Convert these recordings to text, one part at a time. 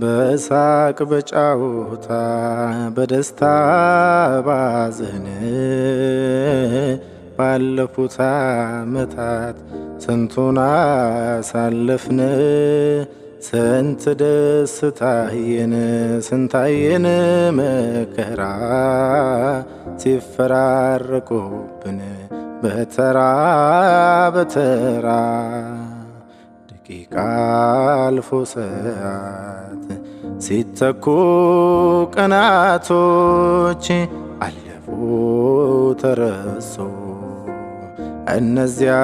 በሳቅ በጫወታ በደስታ ባዘን ባለፉት ዓመታት ስንቱን አሳለፍን። ስንት ደስታየን ስንታየን መከራ ሲፈራረቁብን በተራ በተራ ደቂቃ አልፎ ሰዓት ሲተኩ ቀናቶች አለፉ ተረሱ እነዚያ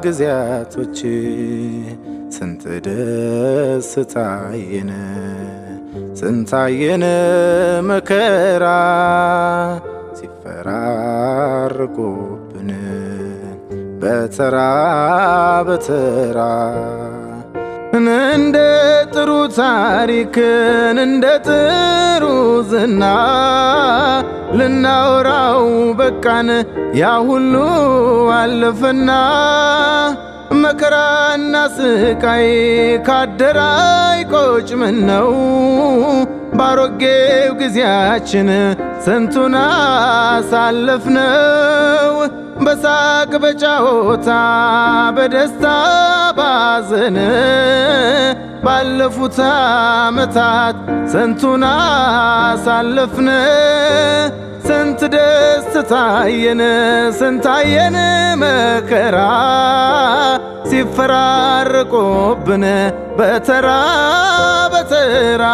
ጊዜያቶች። ስንት ደስታየን ስንታየን መከራ ሲፈራረቁብን በተራ በተራ እንደ ጥሩ ታሪክን እንደ ጥሩ ዝና ልናወራው በቃን ያ ሁሉ አለፈና። መከራና ስቃይ ካደራይ ቆጭ ምነው ባሮጌው ጊዜያችን ስንቱን አሳለፍነው። በሳቅ በጫወታ በደስታ ባዘን ባለፉት ዓመታት ስንቱን አሳለፍን። ስንት ደስታየን ስንታየን መከራ ሲፈራረቁብን በተራ በተራ